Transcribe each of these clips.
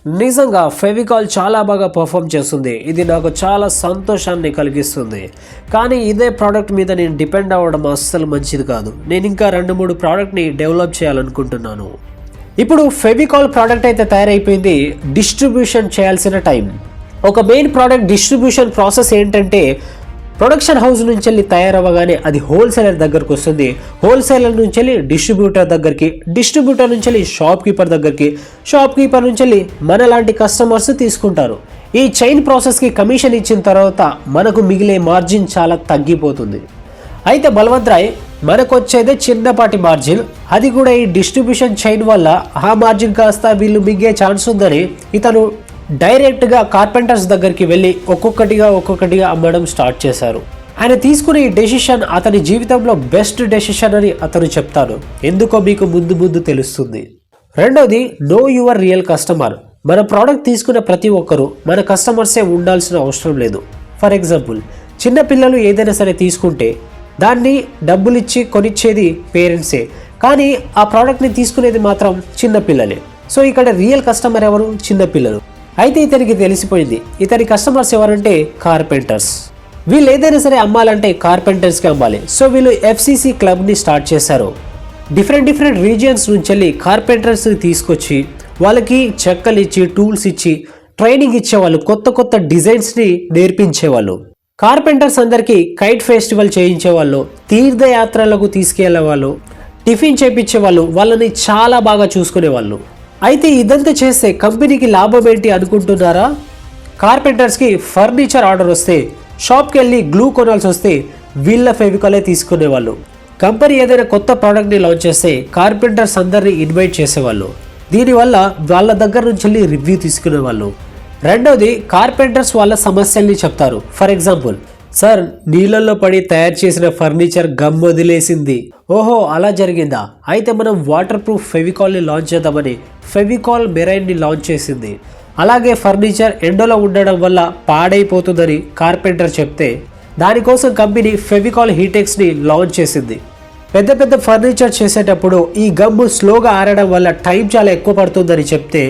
నిజంగా ఫెవికాల్ చాలా బాగా పర్ఫామ్ చేస్తుంది. ఇది నాకు చాలా సంతోషాన్ని కలిగిస్తుంది. కానీ ఇదే ప్రోడక్ట్ మీద నేను డిపెండ్ అవ్వడం అస్సలు మంచిది కాదు. నేను ఇంకా 2-3 ప్రోడక్ట్ని డెవలప్ చేయాలనుకుంటున్నాను. ఇప్పుడు ఫెవికాల్ ప్రోడక్ట్ అయితే తయారైపోయింది. డిస్ట్రిబ్యూషన్ చేయాల్సిన టైం. ఒక మెయిన్ ప్రోడక్ట్ డిస్ట్రిబ్యూషన్ ప్రాసెస్ ఏంటంటే, ప్రొడక్షన్ హౌస్ నుంచి వెళ్ళి తయారవ్వగానే అది హోల్సేలర్ దగ్గరకు వస్తుంది. హోల్సేలర్ నుంచి వెళ్ళి డిస్ట్రిబ్యూటర్ దగ్గరికి, డిస్ట్రిబ్యూటర్ నుంచి వెళ్ళి షాప్ కీపర్ దగ్గరికి, షాప్ కీపర్ నుంచి వెళ్ళి మనలాంటి కస్టమర్స్ తీసుకుంటారు. ఈ చైన్ ప్రాసెస్కి కమిషన్ ఇచ్చిన తర్వాత మనకు మిగిలే మార్జిన్ చాలా తగ్గిపోతుంది. అయితే బలవంత్ రాయ్ మనకు వచ్చేదే చిన్నపాటి మార్జిన్, అది కూడా ఈ డిస్ట్రిబ్యూషన్ చైన్ వల్ల ఆ మార్జిన్ కాస్త వీళ్ళు మిగే ఛాన్స్ ఉందని ఇతను డైరెక్ట్గా కార్పెంటర్స్ దగ్గరికి వెళ్ళి ఒక్కొక్కటిగా అమ్మడం స్టార్ట్ చేశారు. ఆయన తీసుకునే ఈ డెసిషన్ అతని జీవితంలో బెస్ట్ డెసిషన్ అని అతను చెప్తారు. ఎందుకో మీకు ముందు తెలుస్తుంది. రెండోది, నో యువర్ రియల్ కస్టమర్. మన ప్రోడక్ట్ తీసుకునే ప్రతి ఒక్కరూ మన కస్టమర్సే ఉండాల్సిన అవసరం లేదు. ఫర్ ఎగ్జాంపుల్, చిన్నపిల్లలు ఏదైనా సరే తీసుకుంటే దాన్ని డబ్బులు ఇచ్చి కొనిచ్చేది పేరెంట్సే, కానీ ఆ ప్రోడక్ట్ని తీసుకునేది మాత్రం చిన్నపిల్లలే. సో ఇక్కడ రియల్ కస్టమర్ ఎవరు? చిన్నపిల్లలు. అయితే ఇతనికి తెలిసిపోయింది, ఇతని కస్టమర్స్ ఎవరంటే కార్పెంటర్స్. వీళ్ళు ఏదైనా సరే అమ్మాలంటే కార్పెంటర్స్కి అమ్మాలి. సో వీళ్ళు FCC క్లబ్ని స్టార్ట్ చేశారు. డిఫరెంట్ రీజియన్స్ నుంచి వెళ్ళి కార్పెంటర్స్ని తీసుకొచ్చి వాళ్ళకి చెక్కలు ఇచ్చి, టూల్స్ ఇచ్చి ట్రైనింగ్ ఇచ్చేవాళ్ళు, కొత్త డిజైన్స్ని నేర్పించేవాళ్ళు. కార్పెంటర్స్ అందరికీ కైట్ ఫెస్టివల్ చేయించేవాళ్ళు, తీర్థయాత్రలకు తీసుకెళ్లేవాళ్ళు, టిఫిన్ చేయించేవాళ్ళు, వాళ్ళని చాలా బాగా చూసుకునేవాళ్ళు. అయితే ఇదంతా చేస్తే కంపెనీకి లాభం ఏంటి అనుకుంటున్నారా? కార్పెంటర్స్కి ఫర్నిచర్ ఆర్డర్ వస్తే, షాప్కి వెళ్ళి గ్లూ కొనాల్సి వస్తే వీళ్ళ ఫెవికాలే తీసుకునేవాళ్ళు. కంపెనీ ఏదైనా కొత్త ప్రోడక్ట్ని లాంచ్ చేస్తే కార్పెంటర్స్ అందరినీ ఇన్వైట్ చేసేవాళ్ళు. దీనివల్ల వాళ్ళ దగ్గర నుంచి వెళ్ళి రివ్యూ తీసుకునేవాళ్ళు. రెండోది, కార్పెంటర్స్ వాళ్ళ సమస్యల్ని చెప్తారు. ఫర్ ఎగ్జాంపుల్, సార్ నీళ్ళల్లో పడి తయారు చేసిన ఫర్నిచర్ గమ్ వదిలేసింది. ఓహో అలా జరిగిందా? అయితే మనం వాటర్ ప్రూఫ్ ఫెవికాల్ని లాంచ్ చేద్దామని ఫెవికాల్ మెరైన్ని లాంచ్ చేసింది. అలాగే ఫర్నిచర్ ఎండలో ఉండడం వల్ల పాడైపోతుందని కార్పెంటర్ చెప్తే దానికోసం కంపెనీ ఫెవికాల్ హీటెక్స్ని లాంచ్ చేసింది. పెద్ద ఫర్నిచర్ చేసేటప్పుడు ఈ గమ్ స్లోగా ఆరడం వల్ల టైం చాలా ఎక్కువ పడుతుందని చెప్తే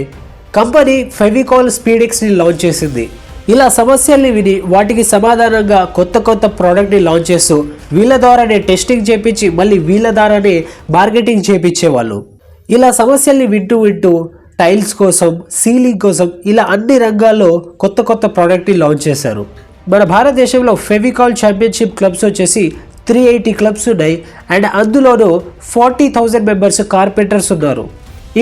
కంపెనీ ఫెవికాల్ స్పీడెక్స్ని లాంచ్ చేసింది. ఇలా సమస్యల్ని విని వాటికి సమాధానంగా కొత్త ప్రోడక్ట్ని లాంచ్ చేస్తూ వీళ్ళ ద్వారానే టెస్టింగ్ చేపించి మళ్ళీ వీళ్ళ ద్వారానే మార్కెటింగ్ చేపించేవాళ్ళు. ఇలా సమస్యల్ని వింటూ టైల్స్ కోసం, సీలింగ్ కోసం ఇలా అన్ని రంగాల్లో కొత్త ప్రోడక్ట్ని లాంచ్ చేశారు. మన భారతదేశంలో ఫెవికాల్ ఛాంపియన్షిప్ క్లబ్స్ వచ్చేసి 380 క్లబ్స్ ఉన్నాయి. అండ్ అందులోనూ 40,000 మెంబర్స్ కార్పెంటర్స్ ఉన్నారు.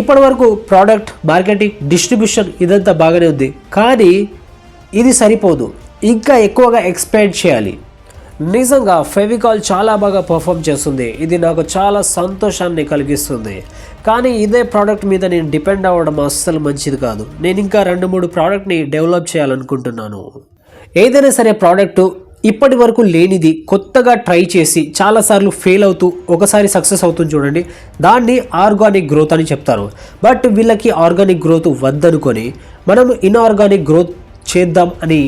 ఇప్పటి వరకు ప్రోడక్ట్, మార్కెటింగ్, డిస్ట్రిబ్యూషన్ ఇదంతా బాగానే ఉంది, కానీ ఇది సరిపోదు, ఇంకా ఎక్కువగా ఎక్స్పాండ్ చేయాలి. నిజంగా ఫెవికాల్ చాలా బాగా పర్ఫామ్ చేస్తుంది. ఇది నాకు చాలా సంతోషాన్ని కలిగిస్తుంది. కానీ ఇదే ప్రోడక్ట్ మీద నేను డిపెండ్ అవ్వడం అస్సలు మంచిది కాదు. నేను ఇంకా 2-3 ప్రోడక్ట్ని డెవలప్ చేయాలనుకుంటున్నాను. ఏదైనా సరే ప్రోడక్ట్ ఇప్పటి వరకు లేనిది కొత్తగా ట్రై చేసి చాలాసార్లు ఫెయిల్ అవుతూ ఒకసారి సక్సెస్ అవుతుంది చూడండి, దాన్ని ఆర్గానిక్ గ్రోత్ అని చెప్తారు. బట్ వీళ్ళకి ఆర్గానిక్ గ్రోత్ వద్దనుకొని మనం ఇన్ఆర్గానిక్ గ్రోత్ చేద్దాం అని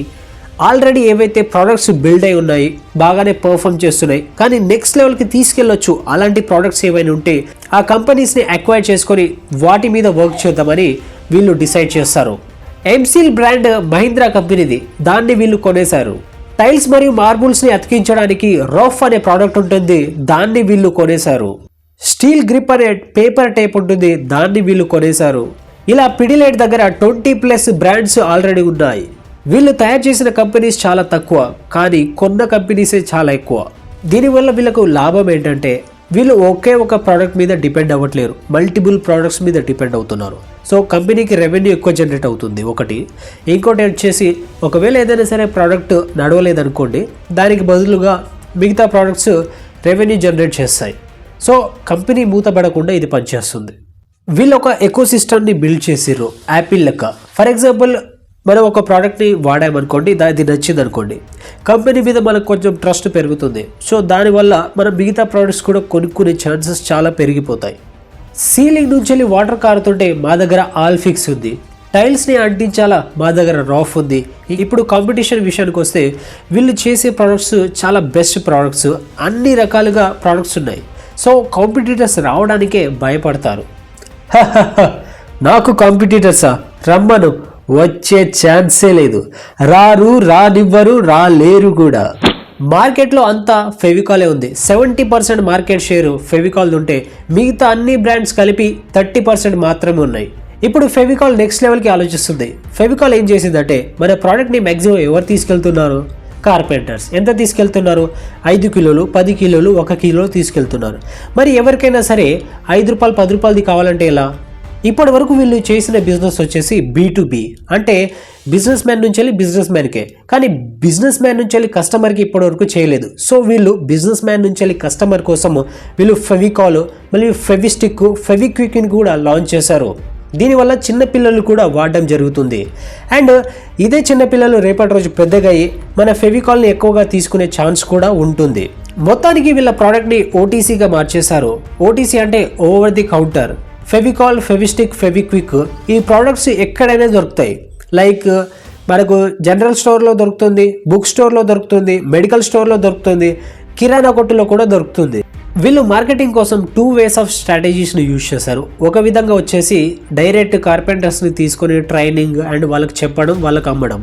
ఆల్రెడీ ఏవైతే ప్రోడక్ట్స్ బిల్డ్ అయి ఉన్నాయి, బాగానే పర్ఫామ్ చేస్తున్నాయి, కానీ నెక్స్ట్ లెవెల్కి తీసుకెళ్ళొచ్చు అలాంటి ప్రోడక్ట్స్ ఏవైనా ఉంటే ఆ కంపెనీస్ని అక్వైర్ చేసుకొని వాటి మీద వర్క్ చేద్దామని వీళ్ళు డిసైడ్ చేస్తారు. ఎంసీల్ బ్రాండ్ మహీంద్రా కంపెనీది, దాన్ని వీళ్ళు కొనేశారు. టైల్స్ మరియు మార్బుల్స్ని అతికించడానికి రఫ్ అనే ప్రోడక్ట్ ఉంటుంది, దాన్ని వీళ్ళు కొనేశారు. స్టీల్ గ్రిప్ అనే పేపర్ టేప్ ఉంటుంది, దాన్ని వీళ్ళు కొనేశారు. ఇలా పిడిలైట్ దగ్గర 20+ బ్రాండ్స్ ఆల్రెడీ ఉన్నాయి. వీళ్ళు తయారు చేసిన కంపెనీస్ చాలా తక్కువ, కానీ కొన్న కంపెనీసే చాలా ఎక్కువ. దీనివల్ల వీళ్ళకు లాభం ఏంటంటే వీళ్ళు ఒకే ఒక ప్రోడక్ట్ మీద డిపెండ్ అవ్వట్లేరు, మల్టిపుల్ ప్రోడక్ట్స్ మీద డిపెండ్ అవుతున్నారు. సో కంపెనీకి రెవెన్యూ ఎక్కువ జనరేట్ అవుతుంది ఒకటి. ఇంకోటి వచ్చేసి ఒకవేళ ఏదైనా సరే ప్రోడక్ట్ నడవలేదనుకోండి, దానికి బదులుగా మిగతా ప్రోడక్ట్స్ రెవెన్యూ జనరేట్ చేస్తాయి. సో కంపెనీ మూతపడకుండా ఇది పనిచేస్తుంది. వీళ్ళు ఒక ఎకో సిస్టమ్ని బిల్డ్ చేసిర్రు యాపిల్ లెక్క. ఫర్ ఎగ్జాంపుల్, మనం ఒక ప్రోడక్ట్ని వాడామనుకోండి, దానికి నచ్చింది అనుకోండి, కంపెనీ మీద మనకు కొంచెం ట్రస్ట్ పెరుగుతుంది. సో దానివల్ల మనం మిగతా ప్రోడక్ట్స్ కూడా కొనుక్కునే ఛాన్సెస్ చాలా పెరిగిపోతాయి. సీలింగ్ నుంచి వెళ్ళి వాటర్ కారుతుంటే మా దగ్గర ఆల్ ఫిక్స్ ఉంది. టైల్స్ని అంటించాలా, మా దగ్గర రాఫ్ ఉంది. ఇప్పుడు కాంపిటీషన్ విషయానికి వస్తే వీళ్ళు చేసే ప్రోడక్ట్స్ చాలా బెస్ట్ ప్రోడక్ట్స్, అన్ని రకాలుగా ప్రోడక్ట్స్ ఉన్నాయి. సో కాంపిటీటర్స్ రావడానికే భయపడతారు. నాకు కాంపిటీటర్సా? రమ్మను, వచ్చే ఛాన్సే లేదు. రారు, రానివ్వరు, రాలేరు కూడా. మార్కెట్లో అంతా ఫెవికాలే ఉంది. 70% మార్కెట్ షేరు ఫెవికాల్ ఉంటే మిగతా అన్ని బ్రాండ్స్ కలిపి 30% మాత్రమే ఉన్నాయి. ఇప్పుడు ఫెవికాల్ నెక్స్ట్ లెవెల్కి ఆలోచిస్తుంది. ఫెవికాల్ ఏం చేసిందంటే మన ప్రోడక్ట్ని మ్యాక్సిమం ఎవరు తీసుకెళ్తున్నారు? కార్పెంటర్స్. ఎంత తీసుకెళ్తున్నారు? 5 కిలోలు, 10 కిలోలు, 1 కిలో తీసుకెళ్తున్నారు. మరి ఎవరికైనా సరే 5 రూపాయలు 10 రూపాయలది కావాలంటే ఎలా? ఇప్పటి వరకు వీళ్ళు చేసిన బిజినెస్ వచ్చేసి B2B, అంటే బిజినెస్ మ్యాన్ నుంచి వెళ్ళి బిజినెస్ మ్యాన్కే. కానీ బిజినెస్ మ్యాన్ నుంచి వెళ్ళి కస్టమర్కి ఇప్పటి వరకు చేయలేదు. సో వీళ్ళు బిజినెస్ మ్యాన్ నుంచి వెళ్ళి కస్టమర్ కోసం వీళ్ళు ఫెవికాల్, మళ్ళీ ఫెవిస్టిక్, ఫెవిక్విక్ని కూడా లాంచ్ చేశారు. దీనివల్ల చిన్నపిల్లలు కూడా వాడడం జరుగుతుంది. అండ్ ఇదే చిన్నపిల్లలు రేపటి రోజు పెద్దగా అయ్యి మన ఫెవికాల్ని ఎక్కువగా తీసుకునే ఛాన్స్ కూడా ఉంటుంది. మొత్తానికి వీళ్ళ ప్రోడక్ట్ని OTCగా మార్చేశారు. OTC అంటే over the counter. Fevicol, Fevistik, Fevikwik ఈ ప్రోడక్ట్స్ ఎక్కడైనా దొరుకుతాయి. లైక్ మనకు జనరల్ స్టోర్లో దొరుకుతుంది, బుక్ స్టోర్లో దొరుకుతుంది, మెడికల్ స్టోర్లో దొరుకుతుంది, కిరాణా కొట్టులో కూడా దొరుకుతుంది. వీళ్ళు మార్కెటింగ్ కోసం 2 ways ఆఫ్ స్ట్రాటజీస్ని యూజ్ చేశారు. ఒక విధంగా వచ్చేసి డైరెక్ట్ కార్పెంటర్స్ని తీసుకొని ట్రైనింగ్ అండ్ వాళ్ళకి చెప్పడం, వాళ్ళకి అమ్మడం.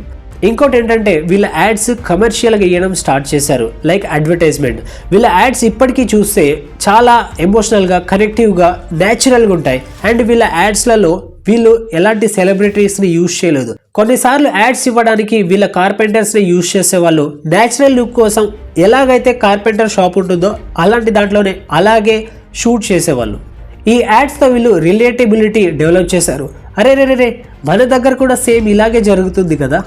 ఇంకోటి ఏంటంటే వీళ్ళ యాడ్స్ కమర్షియల్గా వేయడం స్టార్ట్ చేశారు, లైక్ అడ్వర్టైజ్మెంట్. వీళ్ళ యాడ్స్ ఇప్పటికీ చూస్తే చాలా ఎమోషనల్గా, కనెక్టివ్గా, న్యాచురల్గా ఉంటాయి. అండ్ వీళ్ళ యాడ్స్లలో వీళ్ళు ఎలాంటి సెలబ్రిటీస్ని యూజ్ చేయలేదు. కొన్నిసార్లు యాడ్స్ ఇవ్వడానికి వీళ్ళ కార్పెంటర్స్ని యూజ్ చేసేవాళ్ళు. న్యాచురల్ లుక్ కోసం ఎలాగైతే కార్పెంటర్ షాప్ ఉంటుందో అలాంటి దాంట్లోనే అలాగే షూట్ చేసేవాళ్ళు. ఈ యాడ్స్తో వీళ్ళు రిలేటబిలిటీ డెవలప్ చేశారు. అరే రే రే మన దగ్గర కూడా సేమ్ ఇలాగే జరుగుతుంది కదా.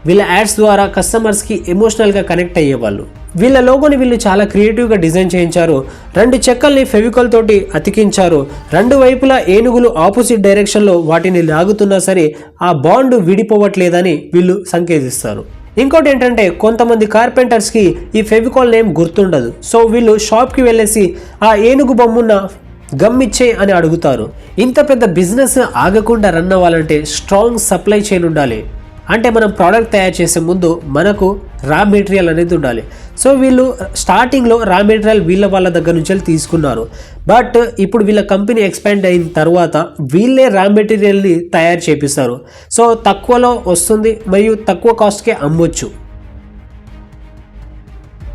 వీళ్ళ యాడ్స్ ద్వారా కస్టమర్స్కి ఎమోషనల్గా కనెక్ట్ అయ్యేవాళ్ళు. వీళ్ళ లోగోని వీళ్ళు చాలా క్రియేటివ్గా డిజైన్ చేయించారు. 2 చెక్కల్ని ఫెవికాల్ తోటి అతికించారు. 2 వైపులా ఏనుగులు ఆపోజిట్ డైరెక్షన్లో వాటిని లాగుతున్నా సరే ఆ బాండ్ విడిపోవట్లేదని వీళ్ళు సంకేతిస్తారు. ఇంకోటి ఏంటంటే కొంతమంది కార్పెంటర్స్కి ఈ ఫెవికాల్ నేమ్ గుర్తుండదు. సో వీళ్ళు షాప్కి వెళ్ళేసి ఆ ఏనుగు బొమ్మున్న గమ్మిచ్చే అని అడుగుతారు. ఇంత పెద్ద బిజినెస్ ఆగకుండా రన్ అవ్వాలంటే స్ట్రాంగ్ సప్లై చైన్ ఉండాలి. అంటే మనం ప్రోడక్ట్ తయారు చేసే ముందు మనకు రా మెటీరియల్ అనేది ఉండాలి. సో వీళ్ళు స్టార్టింగ్లో రా మెటీరియల్ వాళ్ళ దగ్గర నుంచి తీసుకున్నారు. బట్ ఇప్పుడు వీళ్ళ కంపెనీ ఎక్స్పాండ్ అయిన తర్వాత వీళ్ళే రా మెటీరియల్ని తయారు చేపిస్తారు. సో తక్కువలో వస్తుంది మరియు తక్కువ కాస్ట్కే అమ్మొచ్చు.